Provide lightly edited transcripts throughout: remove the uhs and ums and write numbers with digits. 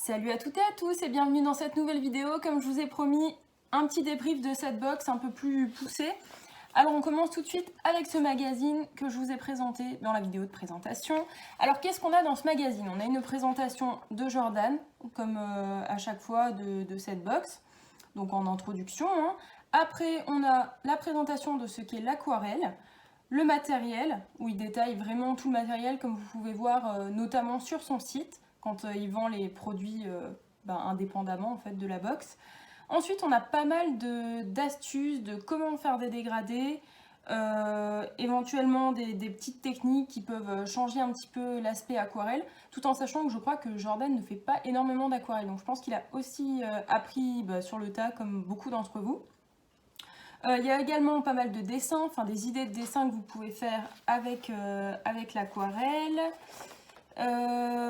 Salut à toutes et à tous et bienvenue dans cette nouvelle vidéo. Comme je vous ai promis, un petit débrief de cette box un peu plus poussé. Alors on commence tout de suite avec ce magazine que je vous ai présenté dans la vidéo de présentation. Alors qu'est-ce qu'on a dans ce magazine? On a une présentation de Jordan, comme à chaque fois de cette box, donc en introduction. Après on a la présentation de ce qu'est l'aquarelle, le matériel, où il détaille vraiment tout le matériel comme vous pouvez voir notamment sur son site, quand il vend les produits indépendamment en fait de la box. Ensuite, on a pas mal d'astuces de comment faire des dégradés, éventuellement des petites techniques qui peuvent changer un petit peu l'aspect aquarelle, tout en sachant que je crois que Jordan ne fait pas énormément d'aquarelle. Donc je pense qu'il a aussi appris sur le tas comme beaucoup d'entre vous. Il y a également pas mal de dessins, enfin des idées de dessins que vous pouvez faire avec l'aquarelle.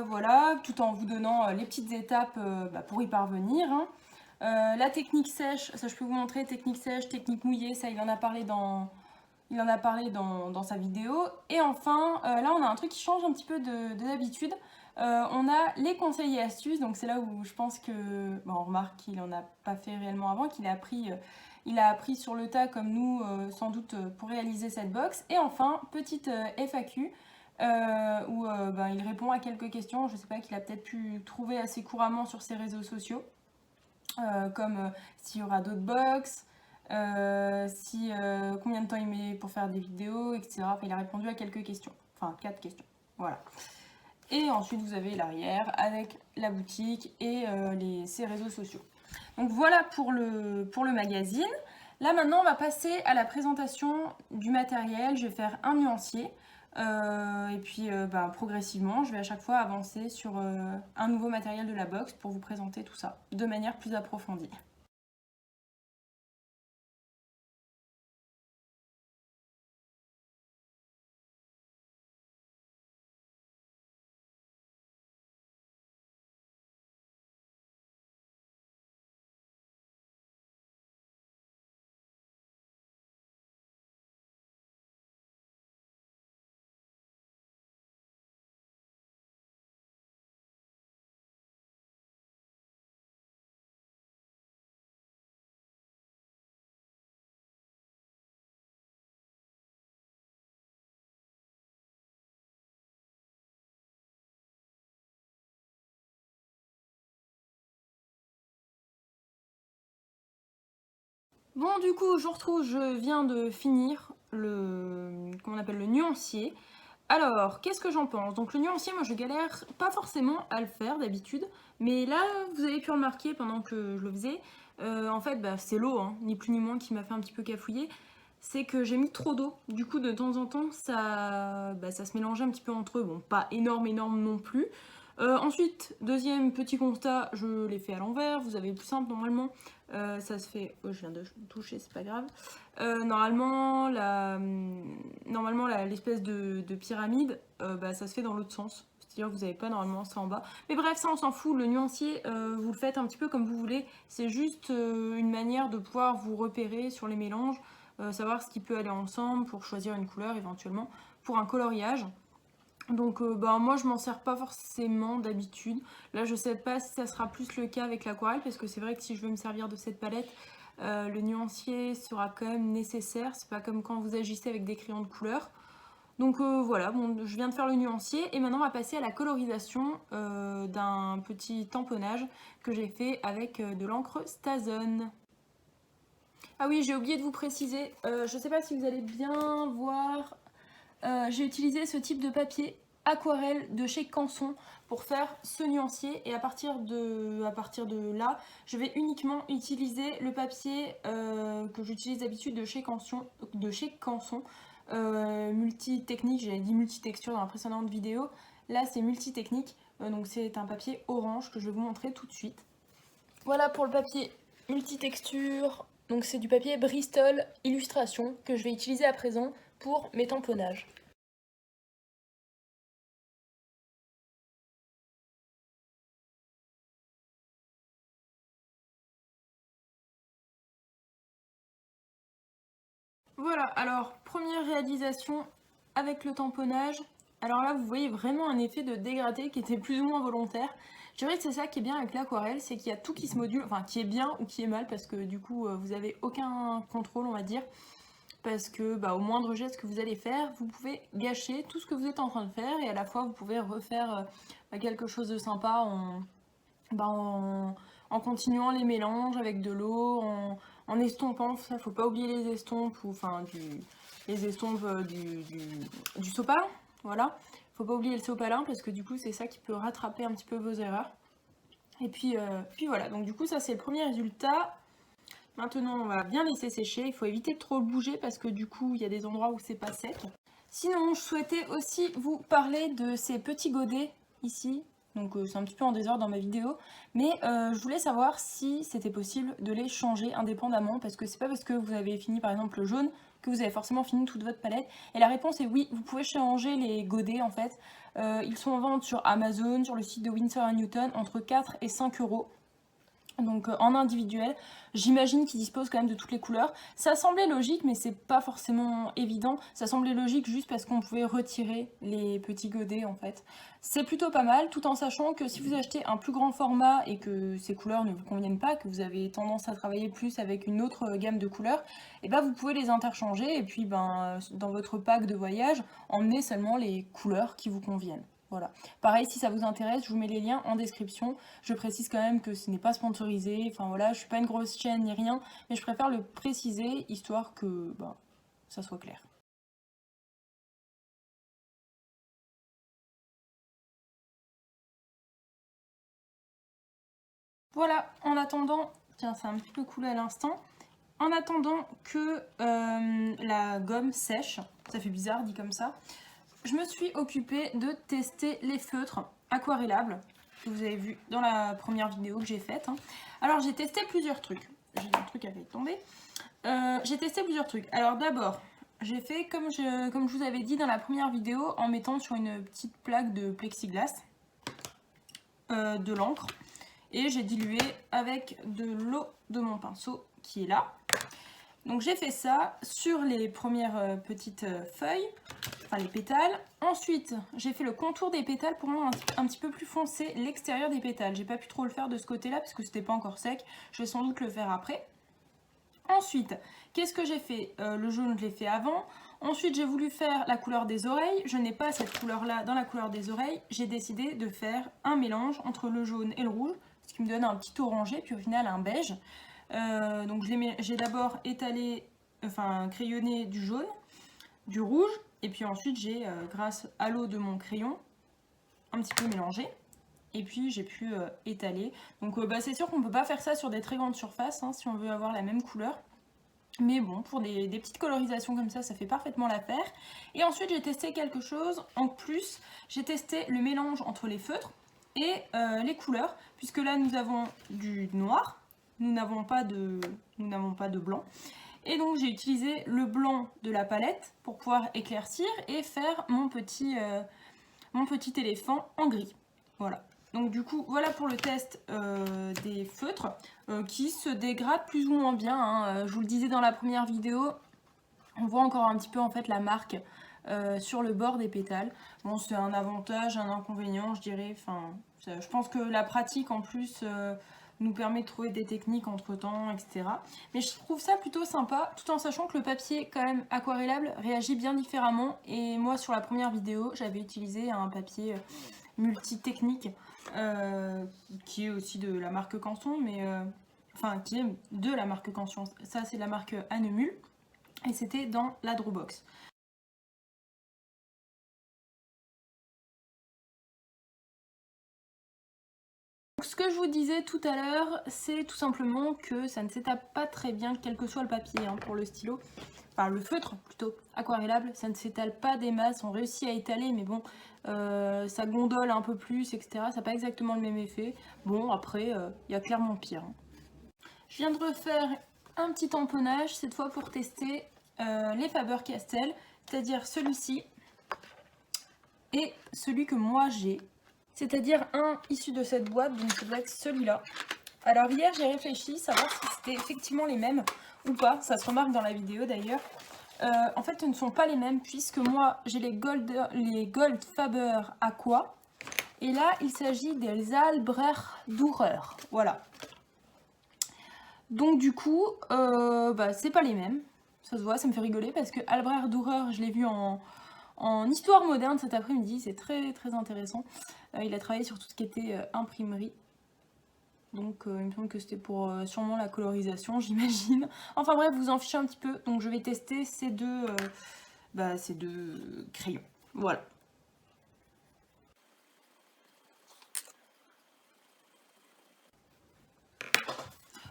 Voilà, tout en vous donnant les petites étapes pour y parvenir. La technique sèche, ça je peux vous montrer, technique sèche, technique mouillée, ça il en a parlé dans sa vidéo. Et enfin, là on a un truc qui change un petit peu de d'habitude. On a les conseils et astuces, donc c'est là où je pense que, on remarque qu'il n'en a pas fait réellement avant, qu'il a appris sur le tas comme nous sans doute pour réaliser cette box. Et enfin, petite FAQ où il répond à quelques questions, je sais pas, qu'il a peut-être pu trouver assez couramment sur ses réseaux sociaux, comme s'il y aura d'autres box, combien de temps il met pour faire des vidéos, etc. Enfin, il a répondu à quelques questions, enfin 4 questions, voilà. Et ensuite vous avez l'arrière avec la boutique et ses réseaux sociaux. Donc voilà pour le magazine. Là maintenant on va passer à la présentation du matériel. Je vais faire un nuancier. Et puis progressivement, je vais à chaque fois avancer sur un nouveau matériel de la box pour vous présenter tout ça de manière plus approfondie. Bon, du coup, je viens de finir comment on appelle, le nuancier. Alors, qu'est-ce que j'en pense? Donc le nuancier, moi je galère pas forcément à le faire d'habitude, mais là, vous avez pu remarquer pendant que je le faisais, en fait, c'est l'eau, ni plus ni moins, qui m'a fait un petit peu cafouiller. C'est que j'ai mis trop d'eau, du coup de temps en temps, ça se mélangeait un petit peu entre eux, bon, pas énorme non plus. Ensuite, deuxième petit constat, je l'ai fait à l'envers, vous avez plus simple normalement, ça se fait, oh je viens de toucher, c'est pas grave. Normalement, l'espèce de pyramide, ça se fait dans l'autre sens, c'est-à-dire que vous n'avez pas normalement ça en bas. Mais bref, ça on s'en fout, le nuancier, vous le faites un petit peu comme vous voulez, c'est juste une manière de pouvoir vous repérer sur les mélanges, savoir ce qui peut aller ensemble pour choisir une couleur éventuellement pour un coloriage. Donc moi je m'en sers pas forcément d'habitude. Là je sais pas si ça sera plus le cas avec l'aquarelle parce que c'est vrai que si je veux me servir de cette palette, le nuancier sera quand même nécessaire. C'est pas comme quand vous agissez avec des crayons de couleur. Donc voilà, bon, je viens de faire le nuancier et maintenant on va passer à la colorisation d'un petit tamponnage que j'ai fait avec de l'encre Stazone. Ah oui, j'ai oublié de vous préciser, je sais pas si vous allez bien voir, j'ai utilisé ce type de papier aquarelle de chez Canson pour faire ce nuancier et à partir de là, je vais uniquement utiliser le papier que j'utilise d'habitude de chez Canson, multi-technique, j'avais dit multi-texture dans la précédente vidéo, là c'est multi-technique, donc c'est un papier orange que je vais vous montrer tout de suite. Voilà pour le papier multi-texture, donc c'est du papier Bristol Illustration que je vais utiliser à présent pour mes tamponnages. Voilà, alors première réalisation avec le tamponnage. Alors là, vous voyez vraiment un effet de dégradé qui était plus ou moins volontaire. Je dirais que c'est ça qui est bien avec l'aquarelle, c'est qu'il y a tout qui se module, enfin qui est bien ou qui est mal, parce que du coup vous avez aucun contrôle, on va dire, parce que au moindre geste que vous allez faire, vous pouvez gâcher tout ce que vous êtes en train de faire, et à la fois vous pouvez refaire quelque chose de sympa en continuant les mélanges avec de l'eau, en estompant, ça faut pas oublier les estompes, les estompes du sopalin, voilà. Faut pas oublier le sopalin parce que du coup c'est ça qui peut rattraper un petit peu vos erreurs. Et puis voilà, donc du coup ça c'est le premier résultat. Maintenant on va bien laisser sécher, il faut éviter de trop le bouger parce que du coup il y a des endroits où c'est pas sec. Sinon je souhaitais aussi vous parler de ces petits godets ici. Donc c'est un petit peu en désordre dans ma vidéo, mais je voulais savoir si c'était possible de les changer indépendamment, parce que c'est pas parce que vous avez fini par exemple le jaune que vous avez forcément fini toute votre palette. Et la réponse est oui, vous pouvez changer les godets en fait. Ils sont en vente sur Amazon, sur le site de Winsor & Newton, entre 4 et 5 euros. Donc en individuel, j'imagine qu'ils disposent quand même de toutes les couleurs. Ça semblait logique, mais c'est pas forcément évident. Ça semblait logique juste parce qu'on pouvait retirer les petits godets en fait. C'est plutôt pas mal, tout en sachant que si vous achetez un plus grand format et que ces couleurs ne vous conviennent pas, que vous avez tendance à travailler plus avec une autre gamme de couleurs, et vous pouvez les interchanger et puis dans votre pack de voyage, emmener seulement les couleurs qui vous conviennent. Voilà. Pareil, si ça vous intéresse, je vous mets les liens en description. Je précise quand même que ce n'est pas sponsorisé. Enfin voilà, je suis pas une grosse chaîne ni rien, mais je préfère le préciser histoire que ça soit clair. Voilà, en attendant, tiens, c'est un petit peu coulé à l'instant. En attendant que la gomme sèche, ça fait bizarre dit comme ça, je me suis occupée de tester les feutres aquarellables que vous avez vu dans la première vidéo que j'ai faite. Alors j'ai testé plusieurs trucs. J'ai un truc qui avait tombé. J'ai testé plusieurs trucs. Alors d'abord, j'ai fait comme je vous avais dit dans la première vidéo, en mettant sur une petite plaque de plexiglas de l'encre. Et j'ai dilué avec de l'eau de mon pinceau qui est là. Donc j'ai fait ça sur les premières petites feuilles, enfin les pétales. Ensuite, j'ai fait le contour des pétales pour rendre un petit peu plus foncé l'extérieur des pétales. J'ai pas pu trop le faire de ce côté-là parce que c'était pas encore sec. Je vais sans doute le faire après. Ensuite, qu'est-ce que j'ai fait? Le jaune, je l'ai fait avant. Ensuite, j'ai voulu faire la couleur des oreilles. Je n'ai pas cette couleur-là dans la couleur des oreilles. J'ai décidé de faire un mélange entre le jaune et le rouge, ce qui me donne un petit orangé, puis au final un beige. Donc j'ai d'abord étalé, crayonné du jaune, du rouge, et puis ensuite j'ai, grâce à l'eau de mon crayon, un petit peu mélangé. Et puis j'ai pu étaler. Donc c'est sûr qu'on ne peut pas faire ça sur des très grandes surfaces si on veut avoir la même couleur. Mais bon, pour des petites colorisations comme ça fait parfaitement l'affaire. Et ensuite j'ai testé quelque chose en plus. J'ai testé le mélange entre les feutres et les couleurs. Puisque là nous avons du noir. Nous n'avons pas de blanc. Et donc j'ai utilisé le blanc de la palette pour pouvoir éclaircir et faire mon petit éléphant en gris. Voilà. Donc du coup, voilà pour le test des feutres qui se dégradent plus ou moins bien. Je vous le disais dans la première vidéo, on voit encore un petit peu en fait la marque sur le bord des pétales. Bon, c'est un avantage, un inconvénient, je dirais. Enfin, je pense que la pratique en plus nous permet de trouver des techniques entre temps, etc. Mais je trouve ça plutôt sympa, tout en sachant que le papier quand même aquarellable réagit bien différemment. Et moi sur la première vidéo, j'avais utilisé un papier multi-technique qui est aussi de la marque Canson, mais qui est de la marque Canson. Ça c'est de la marque Annemul et c'était dans la Drawbox. Ce que je vous disais tout à l'heure, c'est tout simplement que ça ne s'étape pas très bien, quel que soit le papier pour le stylo. Enfin le feutre plutôt, aquarellable, ça ne s'étale pas des masses, on réussit à étaler mais bon, ça gondole un peu plus, etc. Ça n'a pas exactement le même effet. Bon après, il y a clairement pire. Je viens de refaire un petit tamponnage, cette fois pour tester les Faber-Castell, c'est-à-dire celui-ci et celui que moi j'ai. C'est-à-dire un issu de cette boîte, donc ça doit être celui-là. Alors hier j'ai réfléchi, savoir si c'était effectivement les mêmes ou pas, ça se remarque dans la vidéo d'ailleurs. En fait ce ne sont pas les mêmes puisque moi j'ai les Gold Faber Aqua Et là, il s'agit des Albrecht Dürer. Voilà. Donc du coup, c'est pas les mêmes. Ça se voit, ça me fait rigoler parce que Albrecht Dürer, je l'ai vu en histoire moderne cet après-midi. C'est très très intéressant. Il a travaillé sur tout ce qui était imprimerie. Donc il me semble que c'était pour sûrement la colorisation, j'imagine. Enfin bref, vous en fichez un petit peu. Donc je vais tester ces deux crayons. Voilà.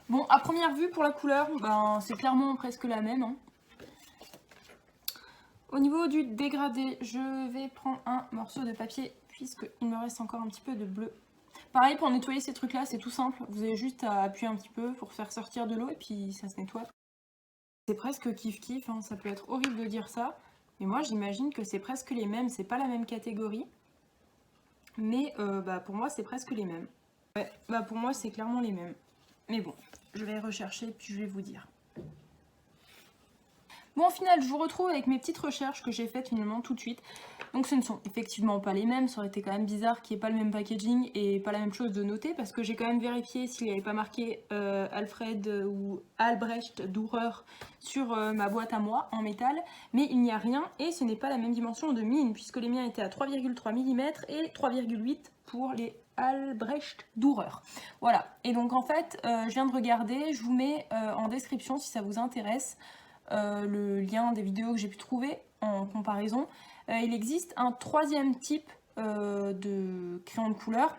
Bon, à première vue, pour la couleur, c'est clairement presque la même. Hein. Au niveau du dégradé, je vais prendre un morceau de papier puisqu'il me reste encore un petit peu de bleu. Pareil, pour nettoyer ces trucs-là, c'est tout simple. Vous avez juste à appuyer un petit peu pour faire sortir de l'eau et puis ça se nettoie. C'est presque kiff-kiff, hein. Ça peut être horrible de dire ça. Mais moi, j'imagine que c'est presque les mêmes. C'est pas la même catégorie. Mais pour moi, c'est presque les mêmes. Ouais, pour moi, c'est clairement les mêmes. Mais bon, je vais rechercher puis je vais vous dire. Bon, au final, je vous retrouve avec mes petites recherches que j'ai faites finalement tout de suite. Donc ce ne sont effectivement pas les mêmes, ça aurait été quand même bizarre qu'il n'y ait pas le même packaging et pas la même chose de noter parce que j'ai quand même vérifié s'il n'y avait pas marqué Alfred ou Albrecht Dürer sur ma boîte à moi en métal, mais il n'y a rien et ce n'est pas la même dimension de mine puisque les miens étaient à 3,3 mm et 3,8 pour les Albrecht Dürer. Voilà, et donc en fait, je viens de regarder, je vous mets en description si ça vous intéresse. Le lien des vidéos que j'ai pu trouver en comparaison. Il existe un troisième type de crayon de couleur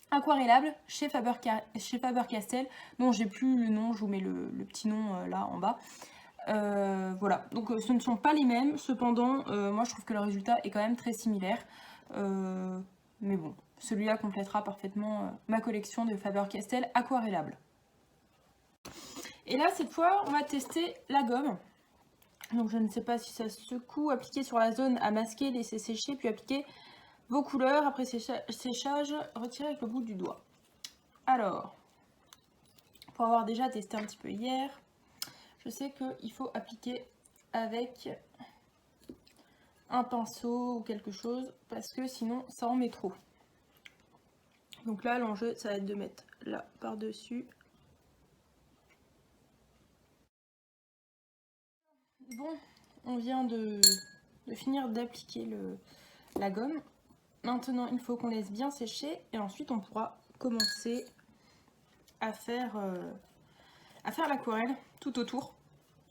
aquarellable chez Faber-Castell, dont j'ai plus le nom, je vous mets le petit nom là en bas. Voilà, donc ce ne sont pas les mêmes, cependant moi je trouve que le résultat est quand même très similaire. Mais bon, celui-là complétera parfaitement ma collection de Faber-Castell aquarellable. Et là, cette fois, on va tester la gomme. Donc je ne sais pas si ça secoue, appliquer sur la zone à masquer, laisser sécher, puis appliquer vos couleurs. Après séchage, retirer avec le bout du doigt. Alors, pour avoir déjà testé un petit peu hier, je sais qu'il faut appliquer avec un pinceau ou quelque chose, parce que sinon ça en met trop. Donc là, l'enjeu, ça va être de mettre là par-dessus. Bon, on vient de finir d'appliquer la gomme. Maintenant, il faut qu'on laisse bien sécher et ensuite on pourra commencer à faire l'aquarelle tout autour.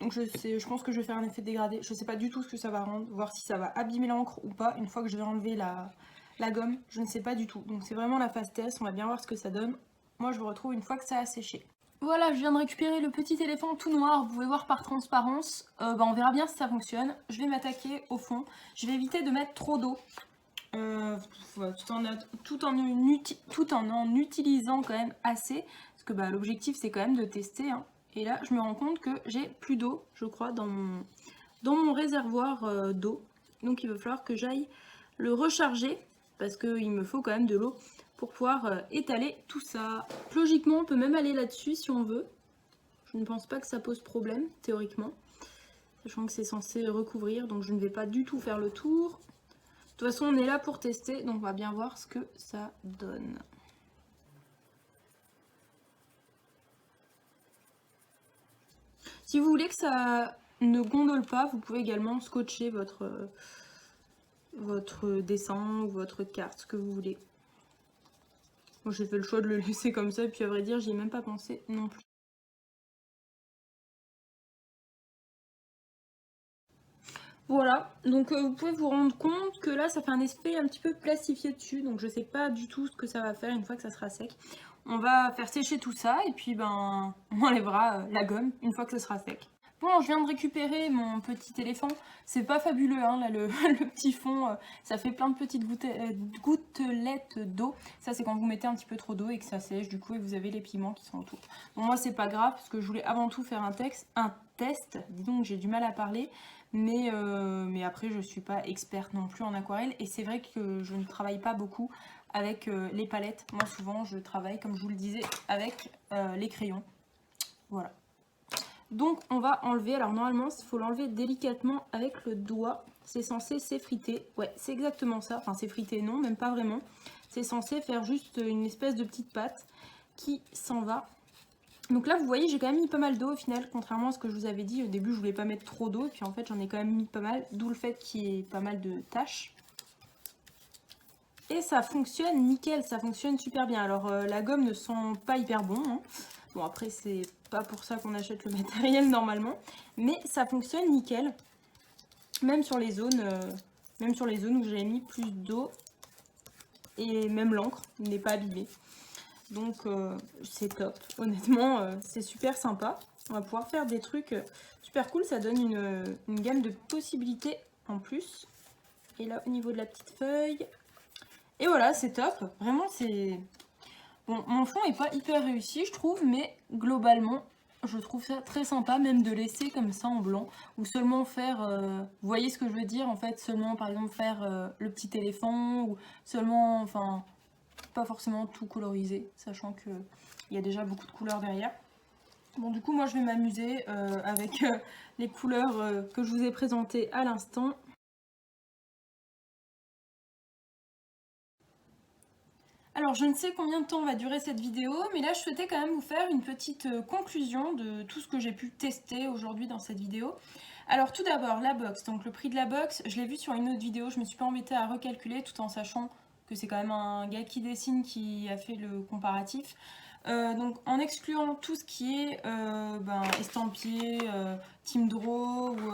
Donc je pense que je vais faire un effet dégradé. Je ne sais pas du tout ce que ça va rendre, voir si ça va abîmer l'encre ou pas une fois que je vais enlever la gomme. Je ne sais pas du tout. Donc c'est vraiment la phase test, on va bien voir ce que ça donne. Moi, je vous retrouve une fois que ça a séché. Voilà, je viens de récupérer le petit éléphant tout noir, vous pouvez voir par transparence. On verra bien si ça fonctionne. Je vais m'attaquer au fond. Je vais éviter de mettre trop d'eau. Tout en utilisant quand même assez. Parce que l'objectif c'est quand même de tester. Hein. Et là, je me rends compte que j'ai plus d'eau, je crois, dans mon réservoir d'eau. Donc il va falloir que j'aille le recharger. Parce qu'il me faut quand même de l'eau pour pouvoir étaler tout ça. Logiquement, on peut même aller là-dessus si on veut. Je ne pense pas que ça pose problème, théoriquement. Sachant que c'est censé recouvrir, donc je ne vais pas du tout faire le tour. De toute façon, on est là pour tester, donc on va bien voir ce que ça donne. Si vous voulez que ça ne gondole pas, vous pouvez également scotcher votre dessin ou votre carte, ce que vous voulez. Moi, j'ai fait le choix de le laisser comme ça, et puis à vrai dire, j'y ai même pas pensé non plus. Voilà, donc vous pouvez vous rendre compte que là, ça fait un effet un petit peu plastifié dessus, donc je sais pas du tout ce que ça va faire une fois que ça sera sec. On va faire sécher tout ça, et puis on enlèvera la gomme une fois que ce sera sec. Bon, je viens de récupérer mon petit éléphant. C'est pas fabuleux, hein, là, le petit fond. Ça fait plein de petites gouttelettes d'eau. Ça, c'est quand vous mettez un petit peu trop d'eau et que ça sèche, du coup, et vous avez les pigments qui sont autour. Bon, moi, c'est pas grave, parce que je voulais avant tout faire un test. Dis donc, j'ai du mal à parler. Mais après, je suis pas experte non plus en aquarelle. Et c'est vrai que je ne travaille pas beaucoup avec les palettes. Moi, souvent, je travaille, comme je vous le disais, avec les crayons. Voilà. Donc on va enlever, alors normalement il faut l'enlever délicatement avec le doigt, c'est censé s'effriter, ouais c'est exactement ça, enfin s'effriter non, même pas vraiment, c'est censé faire juste une espèce de petite pâte qui s'en va. Donc là vous voyez j'ai quand même mis pas mal d'eau au final, contrairement à ce que je vous avais dit au début, je voulais pas mettre trop d'eau et puis en fait j'en ai quand même mis pas mal, d'où le fait qu'il y ait pas mal de taches. Et ça fonctionne nickel, ça fonctionne super bien. Alors la gomme ne sent pas hyper bon, hein. Bon après c'est pas pour ça qu'on achète le matériel normalement, mais ça fonctionne nickel. Même sur les zones où j'ai mis plus d'eau, et même l'encre n'est pas abîmée. Donc c'est top, honnêtement c'est super sympa. On va pouvoir faire des trucs super cool, ça donne une gamme de possibilités en plus. Et là au niveau de la petite feuille, et voilà c'est top, vraiment c'est... Bon, mon fond est pas hyper réussi je trouve, mais globalement je trouve ça très sympa même de laisser comme ça en blanc, ou seulement faire, vous voyez ce que je veux dire en fait, seulement par exemple faire le petit éléphant, ou seulement, enfin, pas forcément tout coloriser, sachant que il y a déjà beaucoup de couleurs derrière. Bon du coup moi je vais m'amuser avec les couleurs que je vous ai présentées à l'instant. Alors je ne sais combien de temps va durer cette vidéo, mais là je souhaitais quand même vous faire une petite conclusion de tout ce que j'ai pu tester aujourd'hui dans cette vidéo. Alors tout d'abord la box, donc le prix de la box, je l'ai vu sur une autre vidéo, je me suis pas embêtée à recalculer tout en sachant que c'est quand même un gars qui dessine qui a fait le comparatif. Donc en excluant tout ce qui est estampillé, team draw ou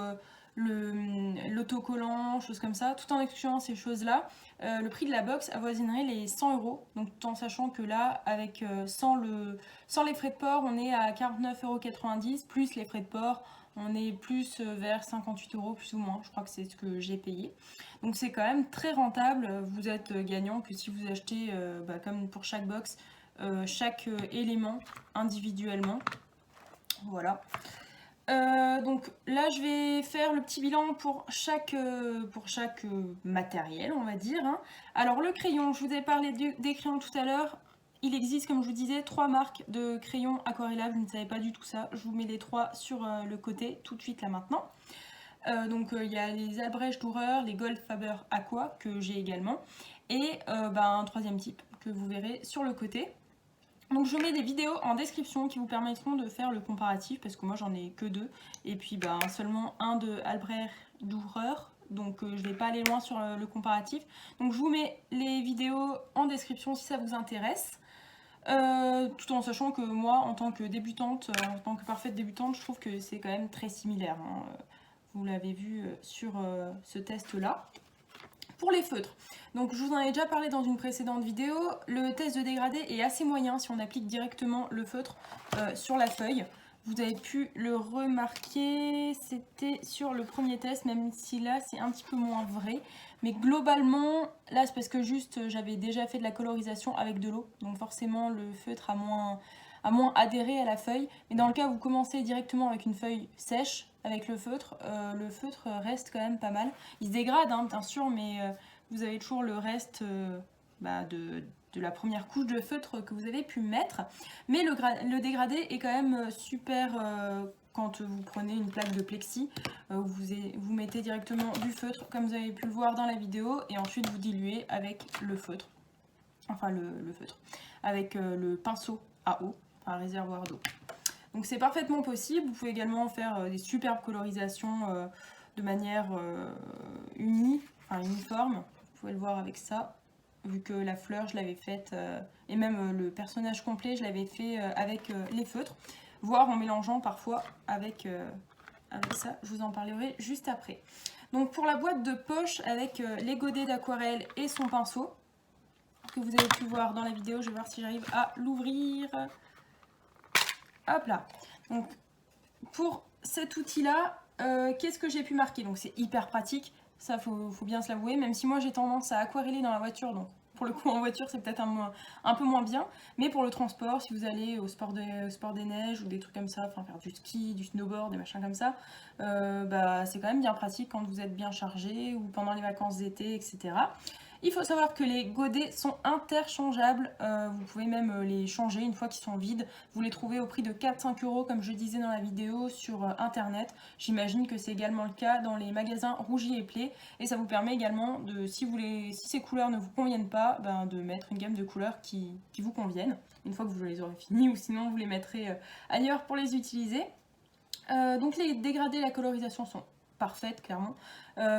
l'autocollant, choses comme ça, tout en excluant ces choses-là, le prix de la box avoisinerait les 100 €. Donc tout en sachant que là, avec sans les frais de port, on est à 49,90 €, plus les frais de port, on est plus vers 58 € plus ou moins, je crois que c'est ce que j'ai payé. Donc c'est quand même très rentable, vous êtes gagnant que si vous achetez, comme pour chaque box, chaque élément individuellement. Voilà. Donc là je vais faire le petit bilan pour chaque matériel on va dire, hein. Alors le crayon, je vous ai parlé des crayons tout à l'heure. Il existe comme je vous disais 3 marques de crayons aquarellables, je ne savais pas du tout ça. Je vous mets les 3 sur le côté tout de suite là maintenant. Donc il y a les Albrecht Dürer, les Gold Faber Aqua que j'ai également, et un troisième type que vous verrez sur le côté. Donc je mets des vidéos en description qui vous permettront de faire le comparatif, parce que moi j'en ai que 2, et puis seulement un de Albrecht Dürer, donc je vais pas aller loin sur le comparatif. Donc je vous mets les vidéos en description si ça vous intéresse. Tout en sachant que moi en tant que débutante, en tant que parfaite débutante, je trouve que c'est quand même très similaire, hein. Vous l'avez vu sur ce test là. Pour les feutres, donc je vous en ai déjà parlé dans une précédente vidéo, le test de dégradé est assez moyen si on applique directement le feutre sur la feuille. Vous avez pu le remarquer, c'était sur le premier test, même si là c'est un petit peu moins vrai. Mais globalement, là c'est parce que juste j'avais déjà fait de la colorisation avec de l'eau, donc forcément le feutre a moins adhéré à la feuille. Mais dans le cas où vous commencez directement avec une feuille sèche, avec le feutre reste quand même pas mal. Il se dégrade hein, bien sûr, mais vous avez toujours le reste de la première couche de feutre que vous avez pu mettre. Mais le dégradé est quand même super quand vous prenez une plaque de plexi, vous mettez directement du feutre comme vous avez pu le voir dans la vidéo, et ensuite vous diluez avec le feutre, enfin le feutre, avec le pinceau à eau, enfin réservoir d'eau. Donc c'est parfaitement possible. Vous pouvez également faire des superbes colorisations de manière uniforme. Vous pouvez le voir avec ça, vu que la fleur je l'avais faite, et même le personnage complet je l'avais fait avec les feutres, voire en mélangeant parfois avec ça. Je vous en parlerai juste après. Donc pour la boîte de poche avec les godets d'aquarelle et son pinceau, que vous avez pu voir dans la vidéo, je vais voir si j'arrive à l'ouvrir. Hop là. Donc pour cet outil là, qu'est-ce que j'ai pu marquer? Donc c'est hyper pratique, ça faut bien se l'avouer, même si moi j'ai tendance à aquareller dans la voiture, donc pour le coup en voiture c'est peut-être un peu moins bien, mais pour le transport, si vous allez au sport des neiges ou des trucs comme ça, enfin faire du ski, du snowboard, des machins comme ça, c'est quand même bien pratique quand vous êtes bien chargé ou pendant les vacances d'été, etc. Il faut savoir que les godets sont interchangeables, vous pouvez même les changer une fois qu'ils sont vides. Vous les trouvez au prix de 4-5 € comme je disais dans la vidéo sur internet. J'imagine que c'est également le cas dans les magasins Rougy et Play. Et ça vous permet également, si ces couleurs ne vous conviennent pas, de mettre une gamme de couleurs qui vous conviennent. Une fois que vous les aurez finies, ou sinon vous les mettrez ailleurs pour les utiliser. Donc les dégradés, la colorisation sont parfaites clairement.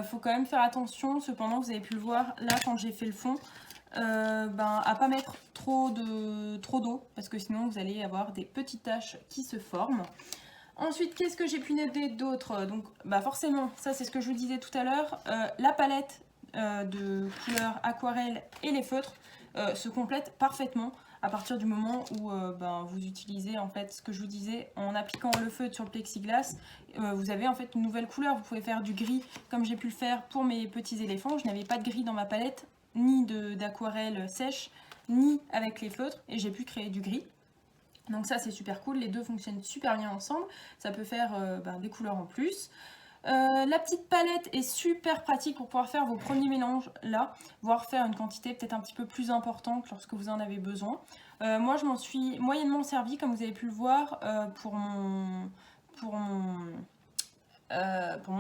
Faut quand même faire attention, cependant vous avez pu le voir là quand j'ai fait le fond, à pas mettre trop d'eau parce que sinon vous allez avoir des petites taches qui se forment. Ensuite, qu'est-ce que j'ai pu noter d'autre? Donc forcément, ça c'est ce que je vous disais tout à l'heure, la palette de couleurs aquarelle et les feutres se complètent parfaitement à partir du moment où vous utilisez en fait ce que je vous disais en appliquant le feutre sur le plexiglas. Vous avez en fait une nouvelle couleur, vous pouvez faire du gris comme j'ai pu le faire pour mes petits éléphants. Je n'avais pas de gris dans ma palette, ni d'aquarelle sèche, ni avec les feutres, et j'ai pu créer du gris. Donc ça c'est super cool, les deux fonctionnent super bien ensemble, ça peut faire des couleurs en plus. La petite palette est super pratique pour pouvoir faire vos premiers mélanges là, voire faire une quantité peut-être un petit peu plus importante lorsque vous en avez besoin. Moi je m'en suis moyennement servi comme vous avez pu le voir pour mon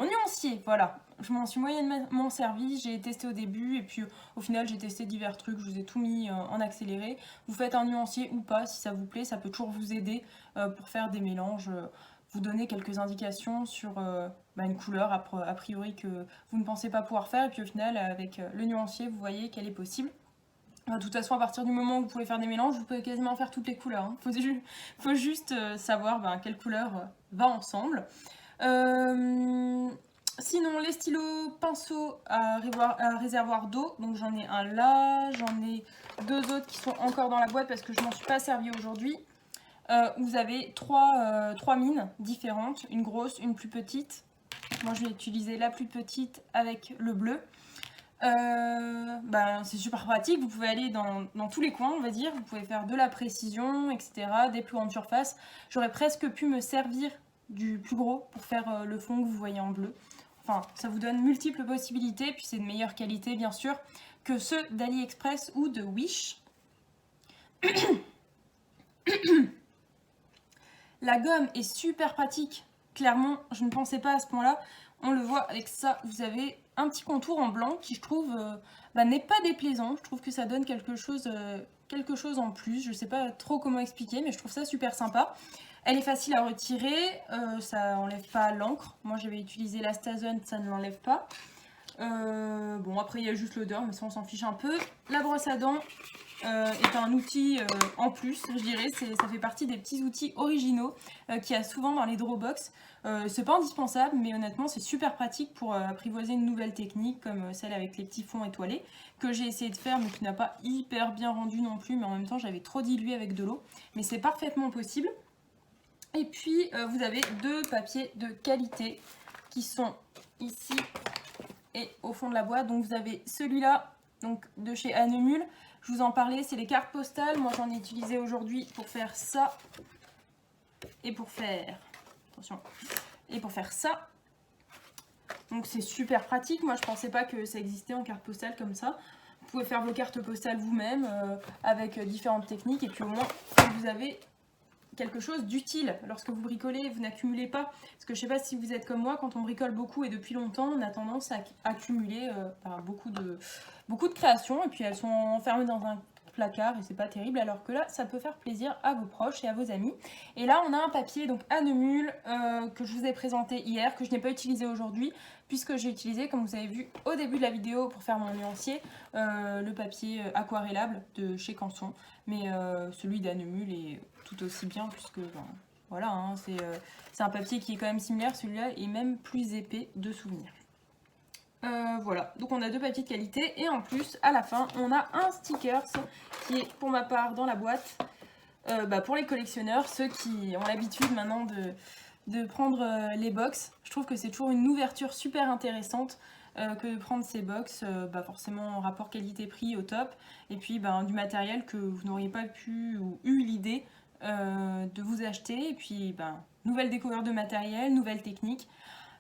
nuancier, voilà. Je m'en suis moyennement servi, j'ai testé au début et puis au final j'ai testé divers trucs, je vous ai tout mis en accéléré. Vous faites un nuancier ou pas si ça vous plaît, ça peut toujours vous aider pour faire des mélanges, vous donner quelques indications sur une couleur a priori que vous ne pensez pas pouvoir faire et puis au final avec le nuancier vous voyez qu'elle est possible. De toute façon, à partir du moment où vous pouvez faire des mélanges, vous pouvez quasiment faire toutes les couleurs. Faut juste savoir quelle couleur va ensemble. Sinon, les stylos pinceaux à réservoir d'eau, donc j'en ai un là, j'en ai deux autres qui sont encore dans la boîte parce que je m'en suis pas servi aujourd'hui. Vous avez trois mines différentes, une grosse, une plus petite. Moi je vais utiliser la plus petite avec le bleu. C'est super pratique, vous pouvez aller dans tous les coins on va dire, vous pouvez faire de la précision, etc., des plus grandes surfaces. J'aurais presque pu me servir du plus gros pour faire le fond que vous voyez en bleu. Enfin, ça vous donne multiples possibilités, puis c'est de meilleure qualité bien sûr que ceux d'AliExpress ou de Wish. La gomme est super pratique, clairement, je ne pensais pas à ce point-là. On le voit avec ça, vous avez un petit contour en blanc qui je trouve n'est pas déplaisant. Je trouve que ça donne quelque chose en plus. Je ne sais pas trop comment expliquer, mais je trouve ça super sympa. Elle est facile à retirer, ça n'enlève pas l'encre. Moi j'avais utilisé la Stazen, ça ne l'enlève pas. Bon après il y a juste l'odeur, mais ça on s'en fiche un peu. La brosse à dents est un outil en plus, je dirais. Ça fait partie des petits outils originaux qu'il y a souvent dans les Drawbox. C'est pas indispensable, mais honnêtement c'est super pratique pour apprivoiser une nouvelle technique comme celle avec les petits fonds étoilés que j'ai essayé de faire mais qui n'a pas hyper bien rendu non plus, mais en même temps j'avais trop dilué avec de l'eau, mais c'est parfaitement possible. Et puis vous avez deux papiers de qualité qui sont ici et au fond de la boîte. Donc vous avez celui-là de chez Anemule. Je vous en parlais, c'est les cartes postales. Moi j'en ai utilisé aujourd'hui pour faire ça et pour faire ça. Donc c'est super pratique. Moi je pensais pas que ça existait en carte postale comme ça. Vous pouvez faire vos cartes postales vous-même avec différentes techniques et puis au moins vous avez quelque chose d'utile. Lorsque vous bricolez, vous n'accumulez pas. Parce que je sais pas si vous êtes comme moi, quand on bricole beaucoup et depuis longtemps, on a tendance à accumuler beaucoup de créations et puis elles sont enfermées dans un placard et c'est pas terrible, alors que là ça peut faire plaisir à vos proches et à vos amis. Et là on a un papier donc Anemule que je vous ai présenté hier, que je n'ai pas utilisé aujourd'hui puisque j'ai utilisé, comme vous avez vu au début de la vidéo pour faire mon nuancier, le papier aquarellable de chez Canson, mais celui d'Anemule est tout aussi bien puisque voilà, hein, c'est un papier qui est quand même similaire, celui-là est même plus épais de souvenirs. Voilà, donc on a deux papiers de qualité et en plus à la fin on a un stickers qui est pour ma part dans la boîte pour les collectionneurs, ceux qui ont l'habitude maintenant de prendre les box. Je trouve que c'est toujours une ouverture super intéressante que de prendre ces box, forcément en rapport qualité-prix au top, et puis du matériel que vous n'auriez pas pu ou eu l'idée de vous acheter, et puis nouvelle découverte de matériel, nouvelle technique,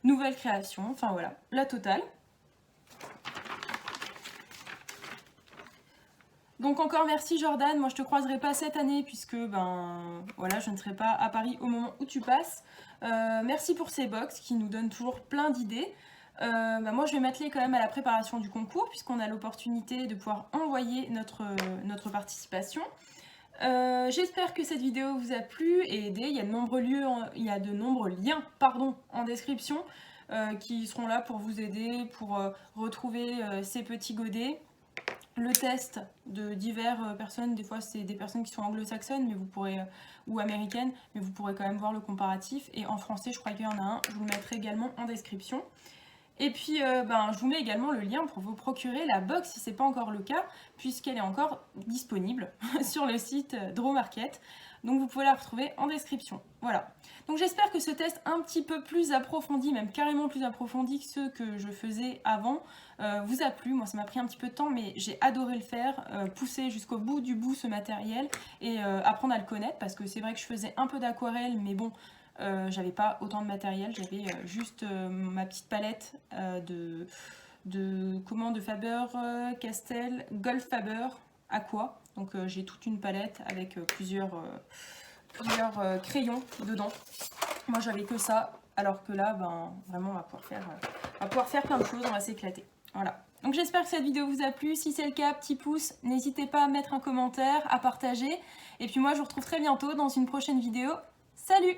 nouvelle création, enfin voilà, la totale. Donc encore merci Jordan, moi je te croiserai pas cette année puisque ben voilà, je ne serai pas à Paris au moment où tu passes. Merci pour ces box qui nous donnent toujours plein d'idées. Moi je vais m'atteler quand même à la préparation du concours puisqu'on a l'opportunité de pouvoir envoyer notre participation. J'espère que cette vidéo vous a plu et aidé. Il y a de nombreux liens en description qui seront là pour vous aider, pour retrouver ces petits godets. Le test de diverses personnes, des fois c'est des personnes qui sont anglo-saxonnes mais vous pourrez, ou américaines, mais vous pourrez quand même voir le comparatif. Et en français, je crois qu'il y en a un, je vous le mettrai également en description. Et puis, je vous mets également le lien pour vous procurer la box si ce n'est pas encore le cas, puisqu'elle est encore disponible sur le site Draw Market. Donc vous pouvez la retrouver en description. Voilà. Donc j'espère que ce test un petit peu plus approfondi, même carrément plus approfondi que ceux que je faisais avant, vous a plu. Moi ça m'a pris un petit peu de temps, mais j'ai adoré le faire, pousser jusqu'au bout du bout ce matériel et apprendre à le connaître, parce que c'est vrai que je faisais un peu d'aquarelle, mais bon, j'avais pas autant de matériel, j'avais juste ma petite palette de Faber Castell Golf Faber Aqua. Donc j'ai toute une palette avec plusieurs crayons dedans. Moi j'avais que ça, alors que là vraiment on va pouvoir faire plein de choses, on va s'éclater. Voilà. Donc j'espère que cette vidéo vous a plu. Si c'est le cas, petit pouce, n'hésitez pas à mettre un commentaire, à partager. Et puis moi je vous retrouve très bientôt dans une prochaine vidéo. Salut!